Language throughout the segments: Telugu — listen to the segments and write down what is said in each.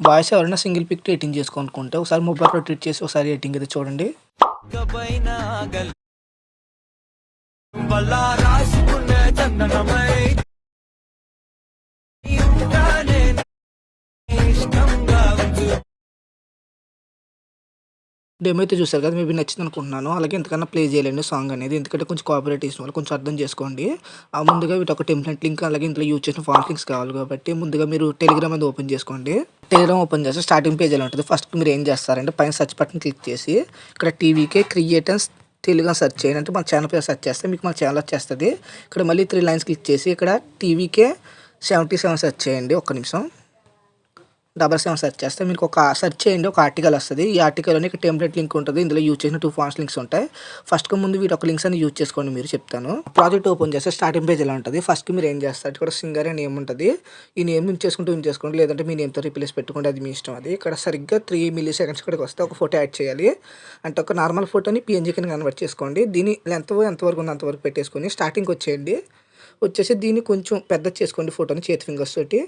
బాయ్స్ ఎవరైనా సింగిల్ పిక్ ఎడిటింగ్ చేసుకోనుకుంటే ఒకసారి మొబైల్ రొటేట్ చేసి ఒకసారి ఎడిటింగ్ అయితే చూడండి. డెమో అయితే చూసారు కదా, మేబీ నచ్చింది అనుకుంటున్నాను. అలాగే ఇంతకన్నా ప్లే చేయలేండి సాంగ్ అనేది, ఎందుకంటే కొంచెం కాపీరైట్ ఇచ్చిన వాళ్ళు కొంచెం అర్థం చేసుకోండి. ముందుగా వీటి ఒక టెంప్లెట్ లింక్ అలాగే ఇంట్లో యూజ్ చేసిన ఫాంట్ లింక్స్ కావాలి కాబట్టి ముందుగా మీరు టెలిగ్రామ్ అనేది ఓపెన్ చేసుకోండి. టెలిగ్రామ్ ఓపెన్ చేస్తే స్టార్టింగ్ పేజ్ ఎలా ఉంటుంది. ఫస్ట్ మీరు ఏం చేస్తారంటే పైన సెర్చ్ బటన్ క్లిక్ చేసి ఇక్కడ టీవీకే క్రియేటర్స్ తెలుగు అని సెర్చ్ చేయండి. అంటే మన ఛానల్ పేరు సెర్చ్ చేస్తే మీకు మన ఛానల్ వచ్చేస్తుంది. ఇక్కడ మళ్ళీ 3 లైన్స్ క్లిక్ చేసి ఇక్కడ టీవీకే 77 సెర్చ్ చేయండి. ఒక్క నిమిషం 77 సెర్చ్ చేస్తే మీకు ఒక సెర్చ్ చేయండి, ఒక ఆర్టికల్ వస్తుంది. ఈ ఆర్టికల్‌లోని ఇక్కడ టెంప్లెట్ లింక్ ఉంటుంది. ఇందులో యూజ్ చేసిన 2 ఫాంట్స్ లింక్స్ ఉంటాయి. ఫస్ట్‌కి ముందు వీటి ఒక లింక్స్ అన్ని యూజ్ చేసుకోండి. మీరు చెప్తాను. ప్రాజెక్ట్ ఓపెన్ చేస్తే స్టార్టింగ్ పేజ్ ఇలా ఉంటుంది. ఫస్ట్‌కి మీరు ఏం చేస్తారు, ఇక్కడ సింగర్ అనే నేమ్ ఉంటుంది. ఈ నేమ్ ఉంచేసుకోండి, లేదంటే మీ నేమ్‌తో రీప్లేస్ పెట్టుకోండి, అది మీ ఇష్టం. అది ఇక్కడ సరిగ్గా 3 మిల్లీ సెకండ్స్ ఇక్కడికి వస్తే ఒక ఫోటో యాడ్ చేయాలి. అంటే ఒక నార్మల్ ఫోటోని పీఎన్జీ కింద కన్వర్ట్ చేసుకోండి. దీని లెంత్ ఎంతవరకు ఉందో అంతవరకు పెట్టేసుకొని స్టార్టింగ్‌కి వచ్చేయండి. వచ్చేసి దీన్ని కొంచెం పెద్దది చేసుకోండి ఫోటోని చేతి ఫింగర్స్ తోటి.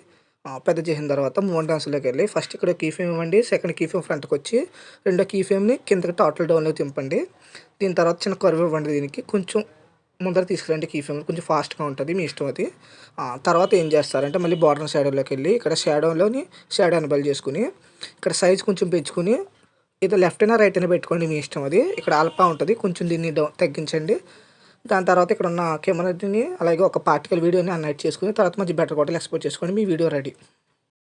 పెద్ద చేసిన తర్వాత మూవ్ డాన్స్‌లోకి వెళ్ళి ఫస్ట్ ఇక్కడ కీ ఫ్రేమ్ ఇవ్వండి. సెకండ్ కీ ఫ్రేమ్ ఫ్రంట్‌కి వచ్చి రెండో కీ ఫ్రేమ్‌ని కిందకి టోటల్ డౌన్‌లోకి తింపండి. దీని తర్వాత చిన్న కర్వ్ ఇవ్వండి. దీనికి కొంచెం ముందర తీసుకురండి కీ ఫ్రేమ్, కొంచెం ఫాస్ట్‌గా ఉంటుంది, మీ ఇష్టం అది. తర్వాత ఏం చేస్తారంటే మళ్ళీ బార్డర్ షాడోలోకి వెళ్ళి ఇక్కడ షాడోలోని షాడో ఎనేబుల్ చేసుకొని ఇక్కడ సైజ్ కొంచెం పెంచుకొని ఇది లెఫ్ట్ అయినా రైట్ అయినా పెట్టుకోండి, మీ ఇష్టం అది. ఇక్కడ ఆల్ఫా ఉంటుంది, కొంచెం దీన్ని తగ్గించండి. దాని తర్వాత ఇక్కడ ఉన్న కెమెరాని అలాగే ఒక పార్టికల్ వీడియోని అన్‌లైట్ చేసుకొని తర్వాత మంచి బెటర్ క్వాలిటీలో ఎక్స్‌పోర్ట్ చేసుకోండి. మీ వీడియో రెడీ.